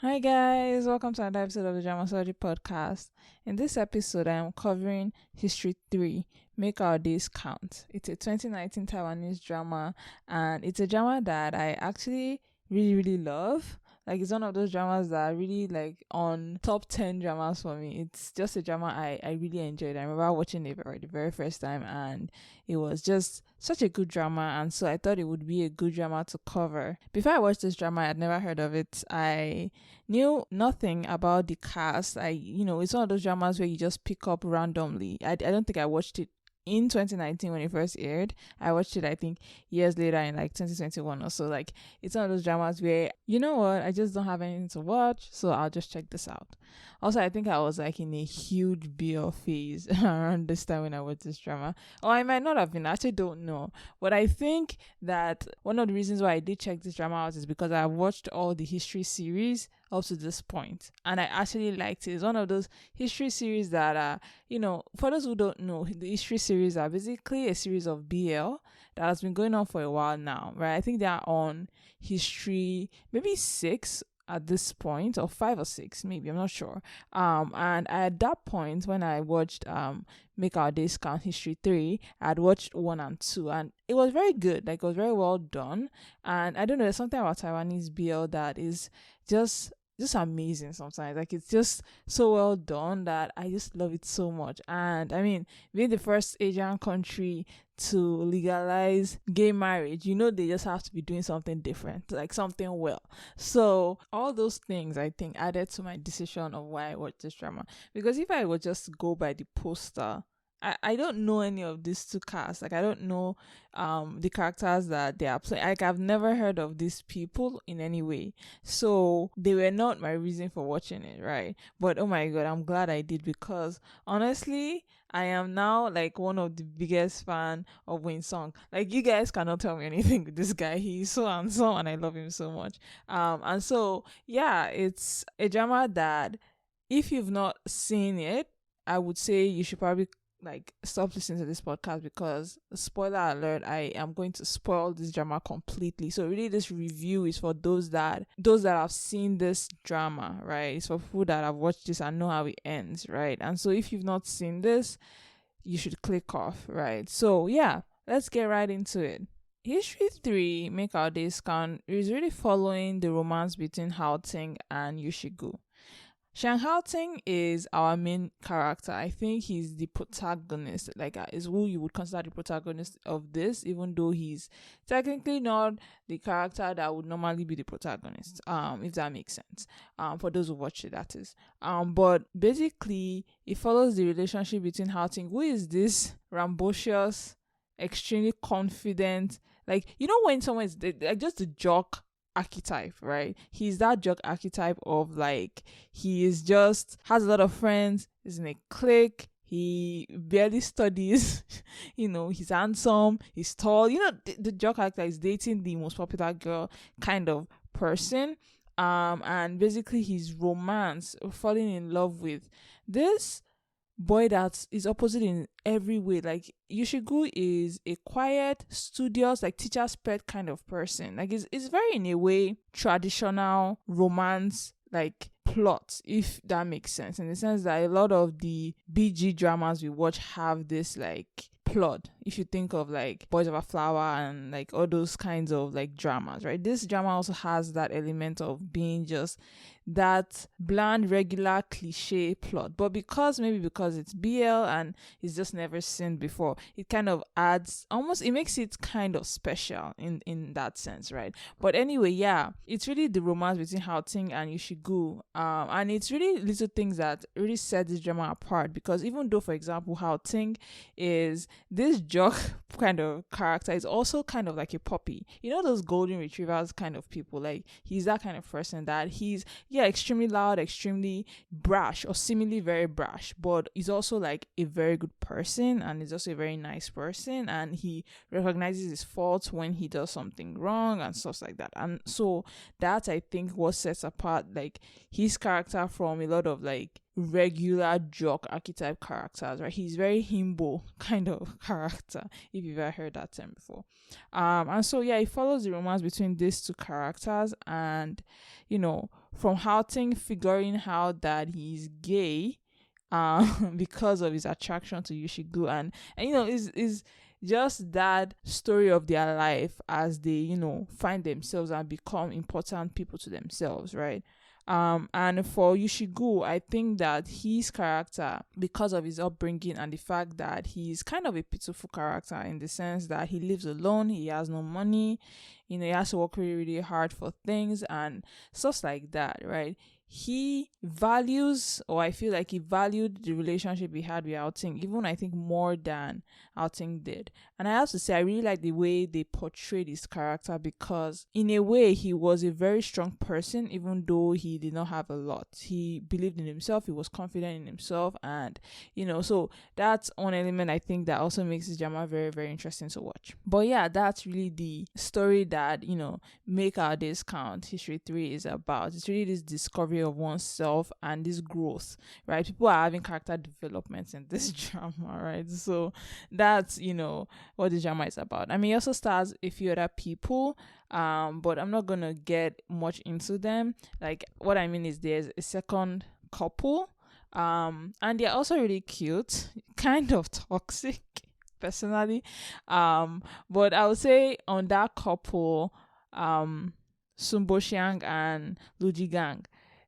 Hi guys, welcome to another episode of the Dramasology podcast. In this episode, I am covering History 3, Make Our Days Count. It's a 2019 Taiwanese drama, and it's a drama that I actually really love. Like, it's one of those dramas that are really like on top 10 dramas for me. It's just a drama I really enjoyed. I remember watching it for the very first time, and it was just such a good drama, and so I thought it would be a good drama to cover. Before I watched this drama, I had never heard of it. I knew nothing about the cast. It's one of those dramas where you just pick up randomly. I don't think I watched it in 2019 when it first aired. I watched it, I think, years later in like 2021 or so. Like, it's one of those dramas where, you know what, I just don't have anything to watch, so I'll just check this out. Also, I think I was like in a huge BL phase around this time when I watched this drama. Or I might not have been, I actually don't know. But I think that one of the reasons why I did check this drama out is because I watched all the history series up to this point, and I actually liked it. It's one of those history series that for those who don't know, the history series are basically a series of BL that has been going on for a while now, right? I think they are on history maybe 6 at this point, or 5 or 6 maybe, I'm not sure. And at that point when I watched Make Our Days Count History 3, I had watched 1 and 2, and it was very good. Like, it was very well done. And I don't know, there's something about Taiwanese BL that is just amazing sometimes. Like, it's just so well done that I just love it so much. And I mean, being the first Asian country to legalize gay marriage, they just have to be doing something different, like something well. So all those things, I think, added to my decision of why I watched this drama. Because if I would just go by the poster, I don't know any of these two casts. Like, I don't know the characters that they are playing. Like, I've never heard of these people in any way. So they were not my reason for watching it, right? But oh my god, I'm glad I did, because honestly, I am now like one of the biggest fan of Wayne Song. Like, you guys cannot tell me anything with this guy. He's so handsome and I love him so much. And so yeah, it's a drama that if you've not seen it, I would say you should probably like stop listening to this podcast, because spoiler alert, I am going to spoil this drama completely. So really, this review is for those that have seen this drama, right? It's for people that have watched this and know how it ends, right? And so if you've not seen this, you should click off, right? So yeah, let's get right into it. History 3, Make Our Days Count, is really following the romance between Hao Ting and Yushigu. Shang Hao Ting is our main character. I think he's the protagonist, like is who you would consider the protagonist of this, even though he's technically not the character that would normally be the protagonist, if that makes sense. For those who watch it, that is. But basically, it follows the relationship between Hao Ting, who is this rambunctious, extremely confident, like, when someone is like just a jock archetype, right? He's that jock archetype of like, he is just has a lot of friends, is in a clique, he barely studies, he's handsome, he's tall, the jock character is dating the most popular girl kind of person. And basically his romance, falling in love with this boy that is opposite in every way. Like, Yoshigu is a quiet, studious, like teacher's pet kind of person. Like, it's very, in a way, traditional romance like plot, if that makes sense, in the sense that a lot of the BG dramas we watch have this like plot. If you think of like Boys of a Flower and like all those kinds of like dramas, right? This drama also has that element of being just that bland, regular, cliche plot. But because it's BL and it's just never seen before, it kind of adds, almost, it makes it kind of special in that sense, right? But anyway, yeah, it's really the romance between Hao Ting and Yoshigu. And it's really little things that really set this drama apart, because even though, for example, Hao Ting is this jock kind of character, is also kind of like a puppy. Those golden retrievers kind of people. Like, he's that kind of person that he's extremely loud, extremely brash, or seemingly very brash, but he's also like a very good person, and he's also a very nice person, and he recognizes his faults when he does something wrong and stuff like that. And so that, I think, what sets apart like his character from a lot of like regular jock archetype characters, right? He's very himbo kind of character, if you've ever heard that term before. And so yeah, it follows the romance between these two characters, and from Houghton figuring out that he's gay because of his attraction to Yoshigu, and is just that story of their life as they find themselves and become important people to themselves, right? And for Yoshigu, I think that his character, because of his upbringing and the fact that he's kind of a pitiful character in the sense that he lives alone, he has no money, he has to work really, really hard for things and stuff like that, right? He values, or I feel like he valued the relationship he had with Outing, even I think more than Outing did. And I have to say, I really like the way they portrayed his character, because in a way, he was a very strong person, even though he did not have a lot. He believed in himself, he was confident in himself, and so that's one element I think that also makes this drama very, very interesting to watch. But yeah, that's really the story that Make Our Days Count History 3 is about. It's really this discovery of oneself and this growth, right? People are having character development in this drama, right? So that's what the drama is about. I mean, it also stars a few other people, but I'm not gonna get much into them. Like, what I mean is there's a second couple, and they're also really cute, kind of toxic personally, but I would say on that couple, Sumbo Xiang and Luji Gang,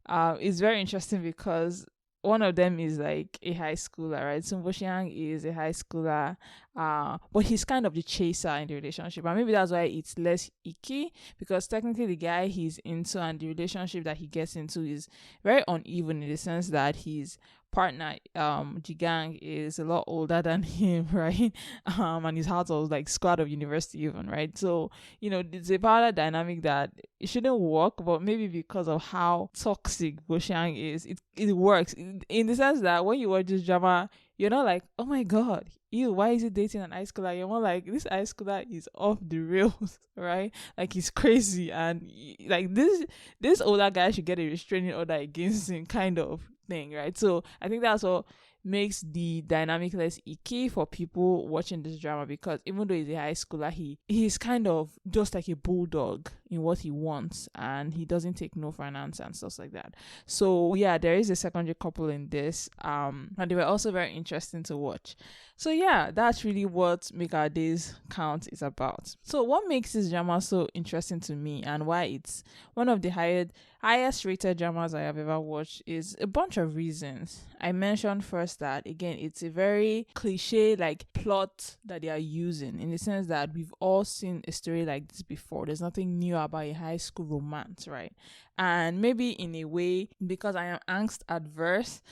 it's very interesting because one of them is like a high schooler, right? Sumbo Xiang is a high schooler, but he's kind of the chaser in the relationship, and maybe that's why it's less icky, because technically the guy he's into and the relationship that he gets into is very uneven in the sense that his partner, Jigang, is a lot older than him, right? And his heart was like squad of university even, right? So it's a power dynamic that it shouldn't work, but maybe because of how toxic Boshang is, it works in the sense that when you watch this drama, you're not like, oh my god, ew, why is he dating an high schooler? You're more like, this high schooler is off the rails, right? Like, he's crazy, and like this older guy should get a restraining order against him, kind of thing, right? So I think that's what makes the dynamic less icky for people watching this drama, because even though he's a high schooler, he's kind of just like a bulldog in what he wants, and he doesn't take no for an answer and stuff like that. So yeah, there is a secondary couple in this, and they were also very interesting to watch. So yeah, that's really what Make Our Days Count is about. So what makes this drama so interesting to me, and why it's one of the highest rated dramas I have ever watched, is a bunch of reasons. I mentioned first that, again, it's a very cliche like plot that they are using, in the sense that we've all seen a story like this before. There's nothing new about a high school romance, right? And maybe in a way, because I am angst adverse,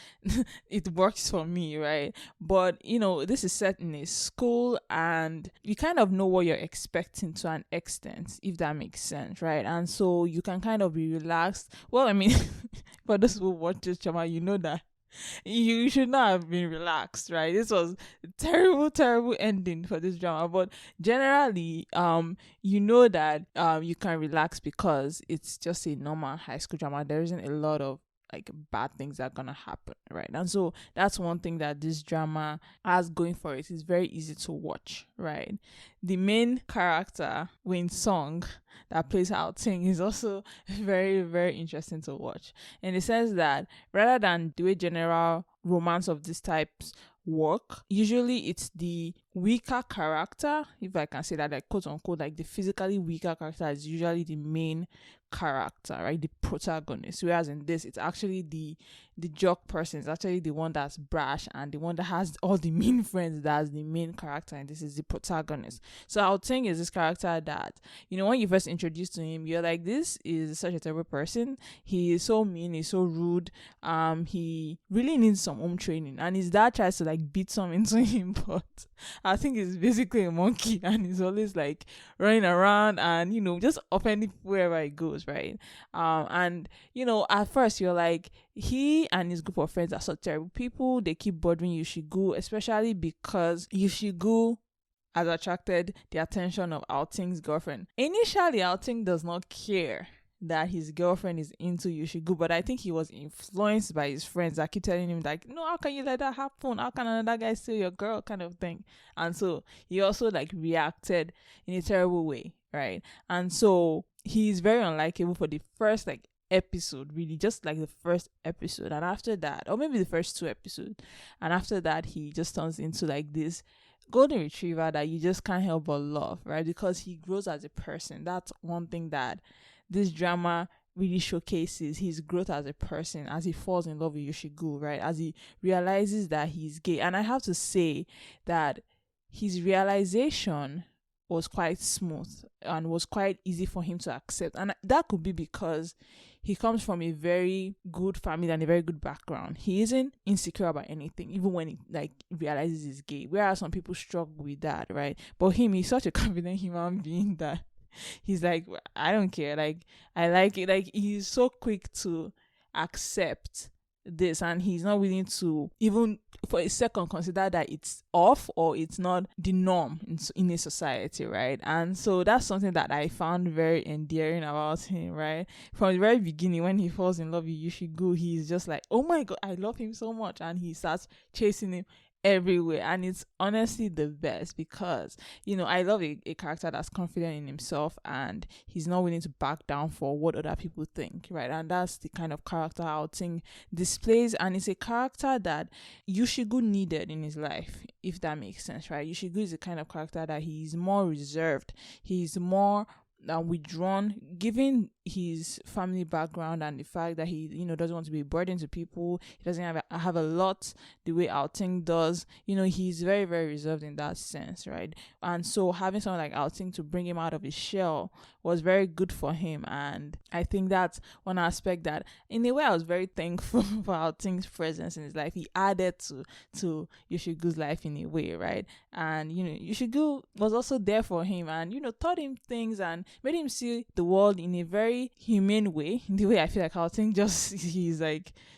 it works for me, right? But this is set in a school, and you kind of know what you're expecting to an extent, if that makes sense, right? And so you can kind of be relaxed. Well, I mean, for those who watch this drama, you know that you should not have been relaxed, right? This was a terrible ending for this drama, but generally you know that you can relax because it's just a normal high school drama. There isn't a lot of like bad things that are gonna happen, right? And so that's one thing that this drama has going for it. It's very easy to watch, right? The main character, Win Song, that plays Outing, is also very, very interesting to watch, in the sense that rather than the way general romance of this types work, usually it's the weaker character, if I can say that, like quote unquote, like the physically weaker character is usually the main character, right? The protagonist. Whereas in this, it's actually the jock person is actually the one that's brash, and the one that has all the mean friends, that's the main character, and this is the protagonist. So Outing is this character that when you first introduced to him, you're like, this is such a terrible person. He is so mean, he's so rude. He really needs some home training, and his dad tries to like beat some into him, but I think he's basically a monkey, and he's always like running around and just offending wherever he goes, right? And at first you're like, he and his group of friends are so terrible people. They keep bothering Yoshigu, especially because Yoshigu has attracted the attention of Outing's girlfriend. Initially, Outing does not care that his girlfriend is into Yoshigu, but I think he was influenced by his friends that keep telling him like, no, how can you let that happen? How can another guy steal your girl, kind of thing? And so he also like reacted in a terrible way, right? And so he's very unlikable for the first like episode, really, just like the first episode. And after that, or maybe the first two episodes, and after that, he just turns into like this golden retriever that you just can't help but love, right? Because he grows as a person. That's one thing that this drama really showcases, his growth as a person, as he falls in love with Yoshigu, right? As he realizes that he's gay. And I have to say that his realization was quite smooth and was quite easy for him to accept. And that could be because he comes from a very good family and a very good background. He isn't insecure about anything, even when he like realizes he's gay. Whereas some people struggle with that, right? But him, he's such a confident human being that he's like, I don't care. Like, I like it. Like, he's so quick to accept this, and he's not willing to even for a second consider that it's off or it's not the norm in a society, right? And so that's something that I found very endearing about him, right? From the very beginning, when he falls in love with Yoshigu, he's just like, oh my god, I love him so much, and he starts chasing him everywhere. And it's honestly the best because, you know, I love a character that's confident in himself and he's not willing to back down for what other people think, right? And that's the kind of character Outing displays, and it's a character that Yoshigu needed in his life, if that makes sense, right? Yoshigu is the kind of character that he's more reserved, he's more withdrawn, given his family background and the fact that he, you know, doesn't want to be a burden to people. He doesn't have a lot the way Outing does. You know, he's very, very reserved in that sense, right? And so having someone like Outing to bring him out of his shell was very good for him. And I think that's one aspect that, in a way, I was very thankful for Outing's presence in his life. He added to Yoshigu's life in a way, right? And, you know, Yoshigu was also there for him and, you know, taught him things and made him see the world in a very humane way, in the way I feel like Outing just, he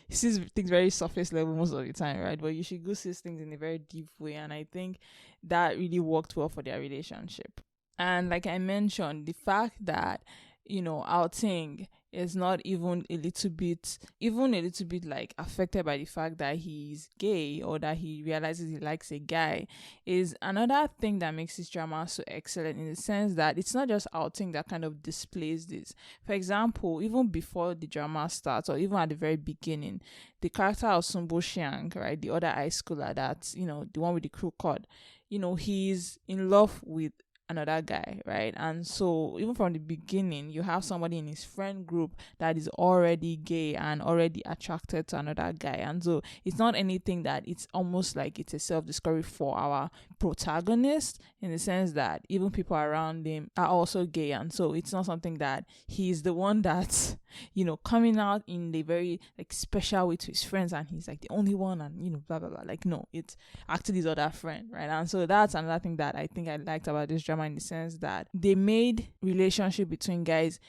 sees things very surface level most of the time, right? But Yoshigu sees things in a very deep way, and I think that really worked well for their relationship. And like I mentioned, the fact that, you know, Outing is not even a little bit like affected by the fact that he's gay or that he realizes he likes a guy is another thing that makes this drama so excellent, in the sense that it's not just Outing that kind of displays this. For example, even before the drama starts, or even at the very beginning, the character of Sunbo Xiang, right, the other high schooler, that's, you know, the one with the crew cut, you know, he's in love with another guy, right? And so even from the beginning, you have somebody in his friend group that is already gay and already attracted to another guy. And so it's not anything that it's almost like it's a self-discovery for our protagonist, in the sense that even people around him are also gay. And so it's not something that he's the one that's, you know, coming out in the very like special way to his friends and he's like the only one, and, you know, blah blah blah. Like, no, it's actually his other friend, right? And so that's another thing that I think I liked about this drama, in the sense that they made relationship between guys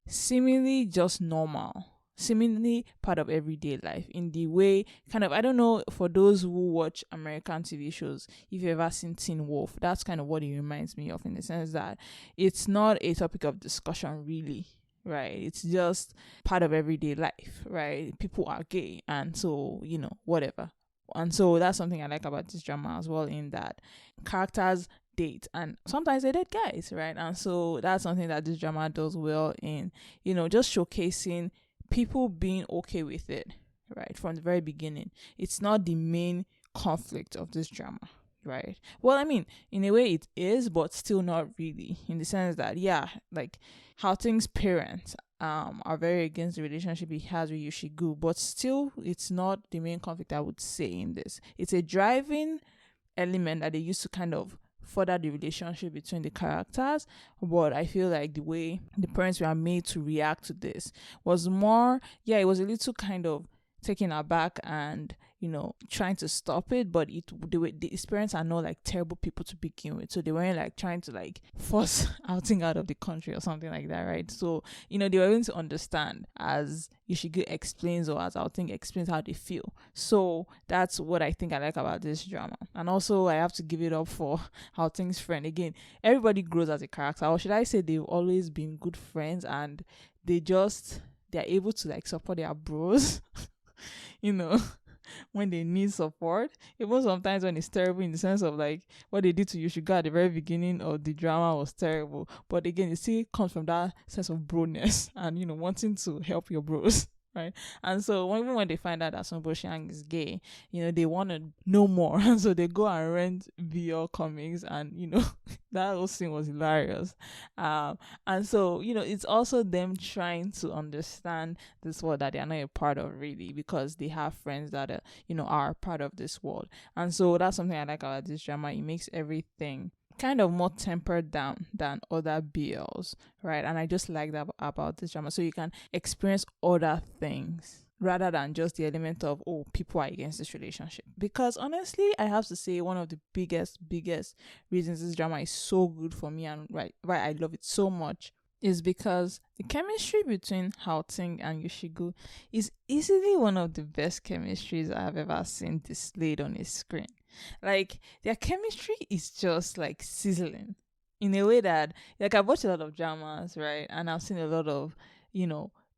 seemingly just normal, seemingly part of everyday life, in the way, kind of, I don't know, for those who watch American TV shows, if you've ever seen Teen Wolf, that's kind of what it reminds me of, in the sense that it's not a topic of discussion really, right? It's just part of everyday life, right? People are gay, and so, you know, whatever. And so that's something I like about this drama as well, in that characters date, and sometimes they date guys, right? And so that's something that this drama does well in, you know, just showcasing people being okay with it, right, from the very beginning. It's not the main conflict of this drama, right? Well, I mean, in a way it is, but still not really, in the sense that, yeah, like Outing's parents are very against the relationship he has with Yoshigu, but still it's not the main conflict, I would say, in this. It's a driving element that they use to kind of further the relationship between the characters. But I feel like the way the parents were made to react to this was more, yeah, it was a little kind of taken aback and, you know, trying to stop it, but the parents are not like terrible people to begin with, so they weren't like trying to like force Outing out of the country or something like that, right? So, you know, they were able to understand as Yoshigu explains, or as Outing explains, how they feel. So that's what I think I like about this drama. And also I have to give it up for Outing's friend. Again, everybody grows as a character, or should I say they've always been good friends, and they're able to like support their bros you know, when they need support. Even sometimes when it's terrible, in the sense of like what they did to Yoshiga at the very beginning of the drama was terrible. But again, it still comes from that sense of broness and wanting to help your bros. Right. And so even when they find out that Sun Boxiang is gay, they want to know more. And so they go and rent VR comics, and that whole scene was hilarious. And so, it's also them trying to understand this world that they are not a part of, really, because they have friends that are part of this world. And so that's something I like about this drama. It makes everything kind of more tempered down than other BLs, right? And I just like that about this drama. So you can experience other things rather than just the element of, oh, people are against this relationship. Because honestly, I have to say, one of the biggest reasons this drama is so good for me, and why I love it so much, is because the chemistry between Haoting and Yoshigu is easily one of the best chemistries I have ever seen displayed on a screen. Like, their chemistry is just like sizzling in a way that, like, I've watched a lot of dramas, right? And I've seen a lot of,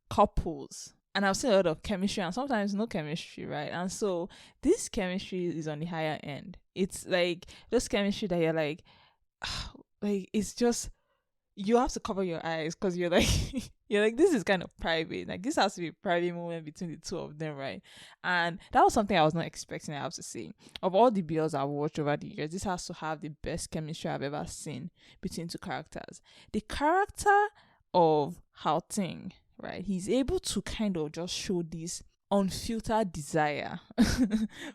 couples, and I've seen a lot of chemistry and sometimes no chemistry, right? And so this chemistry is on the higher end. It's like just chemistry that you're like, like, it's just, you have to cover your eyes because you're like you're like, this is kind of private. Like, this has to be a private moment between the two of them, right? And that was something I was not expecting, I have to say. Of all the BLs I've watched over the years, this has to have the best chemistry I've ever seen between two characters. The character of Haoting, right? He's able to kind of just show this unfiltered desire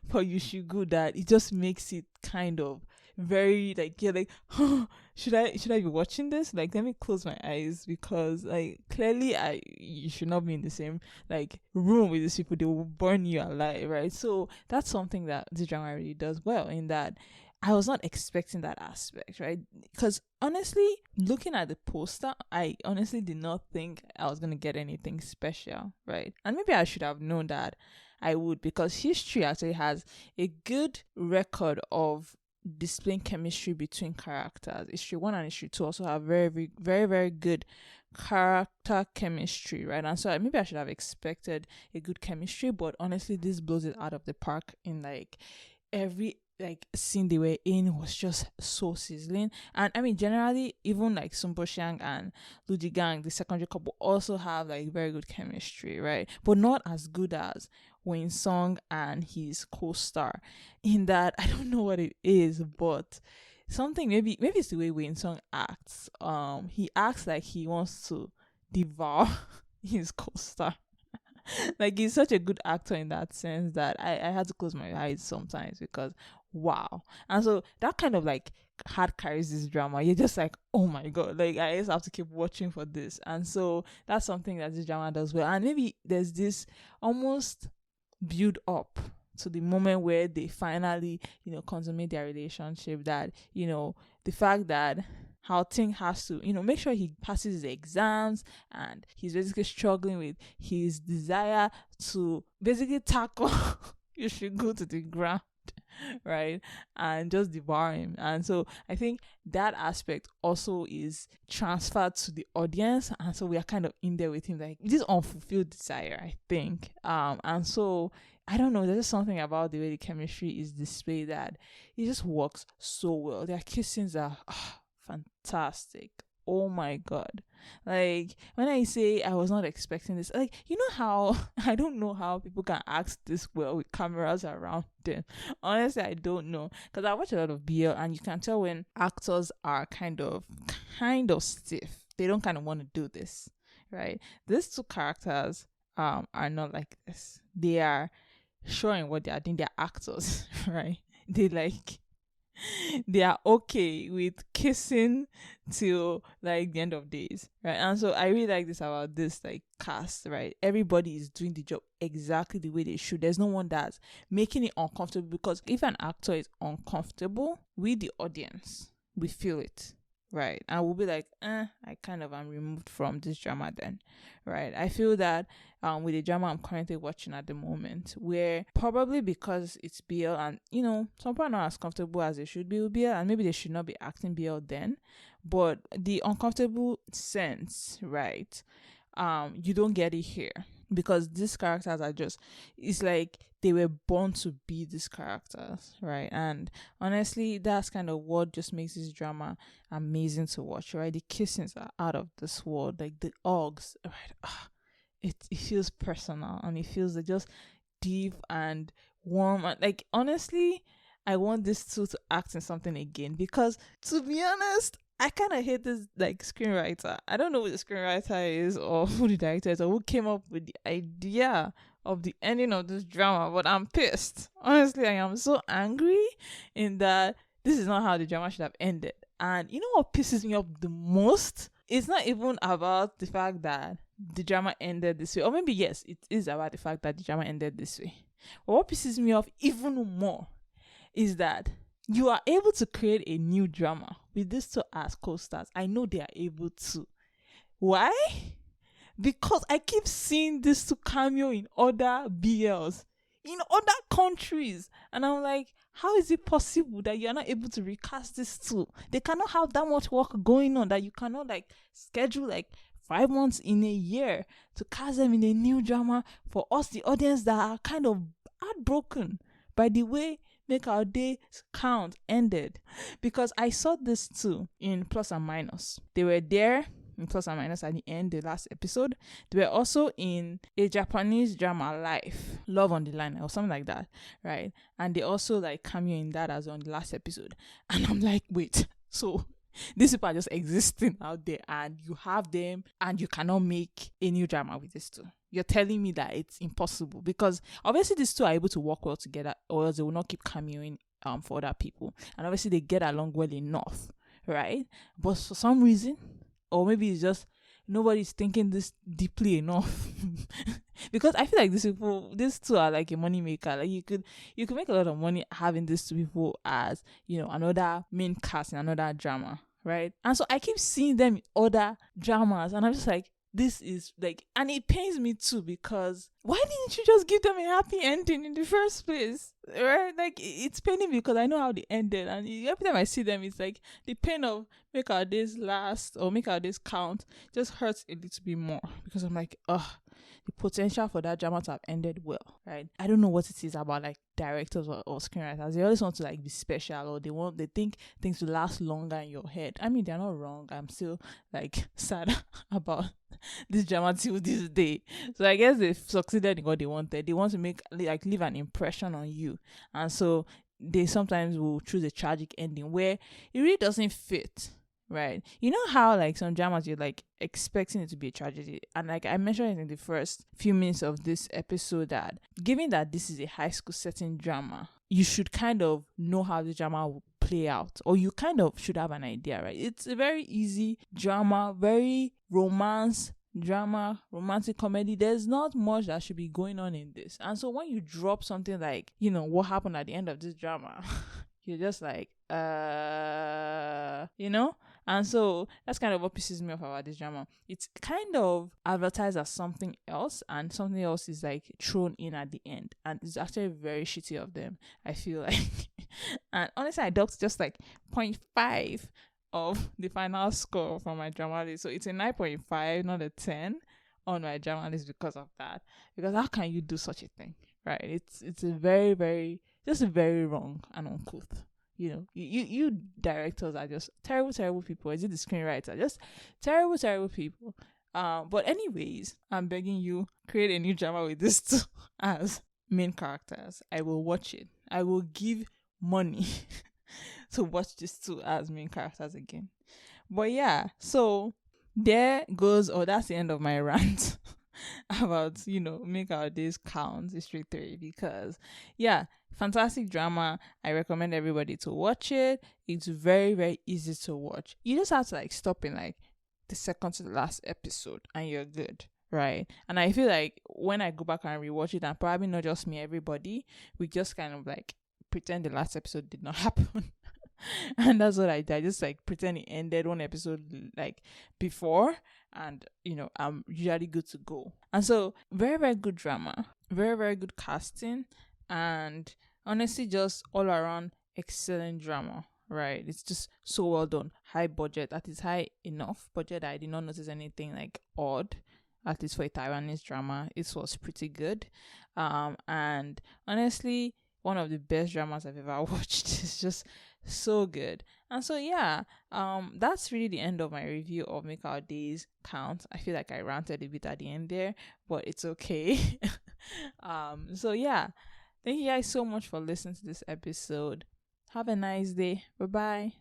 for Yoshigu that it just makes it kind of very, like, you're like, oh, should I be watching this? Like, let me close my eyes, because like clearly you should not be in the same like room with these people. They will burn you alive, right? So that's something that the drama really does well, in that I was not expecting that aspect, right? Because honestly, looking at the poster, I honestly did not think I was going to get anything special, right? And maybe I should have known that I would, because history actually has a good record of displaying chemistry between characters. History 1 and History 2 also have very, very, very good character chemistry, right? And so maybe I should have expected a good chemistry, but honestly, this blows it out of the park. In like every like scene they were in was just so sizzling. And I mean, generally, even like Sun Boxiang and Luji Gang, the secondary couple, also have like very good chemistry, right? But not as good as Wayne Song and his co-star. In that, I don't know what it is, but something, maybe it's the way Wayne Song acts. He acts like he wants to devour his co-star. Like, he's such a good actor in that sense that I had to close my eyes sometimes, because wow. And so that kind of like hard carries this drama. You're just like, oh my god, like, I just have to keep watching for this. And so that's something that this drama does well. And maybe there's this almost build up to the moment where they finally, consummate their relationship, that, the fact that Haoting has to, make sure he passes his exams, and he's basically struggling with his desire to basically tackle you should go to the ground, right, and just devour him. And so I think that aspect also is transferred to the audience, and so we are kind of in there with him, like, this unfulfilled desire, I think. And so I don't know, there's just something about the way the chemistry is displayed that it just works so well. Their kissings are fantastic. Oh my god. Like, when I say I was not expecting this, like, how I don't know how people can act this well with cameras around them. Honestly, I don't know, because I watch a lot of BL, and you can tell when actors are kind of stiff. They don't kind of want to do this, right? These two characters are not like this. They are showing what they are doing. They're actors, right? They are okay with kissing till like the end of days, right? And so I really like this about this like cast, right? Everybody is doing the job exactly the way they should. There's no one that's making it uncomfortable, because if an actor is uncomfortable, we the audience, we feel it, right? And we'll be like, I kind of am removed from this drama then, right? I feel that with the drama I'm currently watching at the moment, where probably because it's BL, and some people are not as comfortable as they should be with BL, and maybe they should not be acting BL then, but the uncomfortable sense, right, you don't get it here. because these characters are just, it's like they were born to be these characters, right? And honestly, that's kind of what just makes this drama amazing to watch, right? The kissings are out of this world, like the hugs, right? It feels personal, and it feels just deep and warm, and like honestly, I want this two to act in something again, because to be honest, I kind of hate this like screenwriter. I don't know who the screenwriter is or who the director is or who came up with the idea of the ending of this drama, but I'm pissed. Honestly, I am so angry in that this is not how the drama should have ended. And you know what pisses me off the most? It's not even about the fact that the drama ended this way. Or maybe, yes, it is about the fact that the drama ended this way. But what pisses me off even more is that you are able to create a new drama with these two as co-stars. I know they are able to. Why? Because I keep seeing this to cameo in other BLs in other countries, and I'm like, how is it possible that you're not able to recast this two? They cannot have that much work going on that you cannot like schedule like 5 months in a year to cast them in a new drama for us, the audience, that are kind of heartbroken by the way Make Our Days Count ended. Because I saw this too in Plus and Minus. They were there in Plus and Minus at the end, the last episode. They were also in a Japanese drama, Life, Love on the Line, or something like that, right? And they also like cameo in that as on the last episode. And I'm like, wait, so these people are just existing out there, and you have them, and you cannot make a new drama with these two. You're telling me that it's impossible, because obviously these two are able to work well together, or else they will not keep cameoing for other people. And obviously they get along well enough, right? But for some reason, or maybe it's just nobody's thinking this deeply enough. Because I feel like these two are like a money maker. Like you could make a lot of money having these two people as, another main cast in another drama, right? And so I keep seeing them in other dramas, and I'm just like, this is like, and it pains me too, because why didn't you just give them a happy ending in the first place, right? Like, it's paining me because I know how they ended, and every time I see them, it's like the pain of Make Our Days Last or Make Our Days Count just hurts a little bit more, because I'm like, the potential for that drama to have ended well, right? I don't know what it is about like directors or screenwriters. They always want to like be special, or they think things will last longer in your head. I mean, they're not wrong. I'm still like sad about this drama till this day. So I guess they've succeeded in what they wanted. They want to leave an impression on you, and so they sometimes will choose a tragic ending where it really doesn't fit. Right. You know how like some dramas you're like expecting it to be a tragedy. And like I mentioned it in the first few minutes of this episode, that given that this is a high school setting drama, you should kind of know how the drama will play out, or you kind of should have an idea, right? It's a very easy drama, very romantic comedy. There's not much that should be going on in this. And so when you drop something like, what happened at the end of this drama, you're just like, And so that's kind of what pisses me off about this drama. It's kind of advertised as something else, and something else is like thrown in at the end. And it's actually very shitty of them, I feel like. And honestly, I dropped just like 0.5 of the final score from my drama list. So it's a 9.5, not a 10 on my drama list because of that. Because how can you do such a thing, right? It's a very, very, just very wrong and uncouth. You directors are just terrible people. Is it the screenwriter? Just terrible people. But anyways, I'm begging you, create a new drama with these two as main characters. I will watch it. I will give money to watch these two as main characters again. But yeah, so there goes, that's the end of my rant about, Make Our Days Count, History 3, because yeah, fantastic drama. I recommend everybody to watch it. It's very, very easy to watch. You just have to like stop in like the second to the last episode and you're good, right? And I feel like when I go back and rewatch it, and probably not just me, everybody, we just kind of like pretend the last episode did not happen. And that's what I did. I just like pretend it ended one episode like before, and I'm usually good to go. And so very, very good drama, very, very good casting, and honestly just all around excellent drama, right? It's just so well done. High budget, that is high enough budget that I did not notice anything like odd at least for a Taiwanese drama. It was pretty good. And honestly, one of the best dramas I've ever watched. It's just so good. And so yeah, that's really the end of my review of Make Our Days Count. I feel like I ranted a bit at the end there, but it's okay. So yeah, thank you guys so much for listening to this episode. Have a nice day. Bye bye.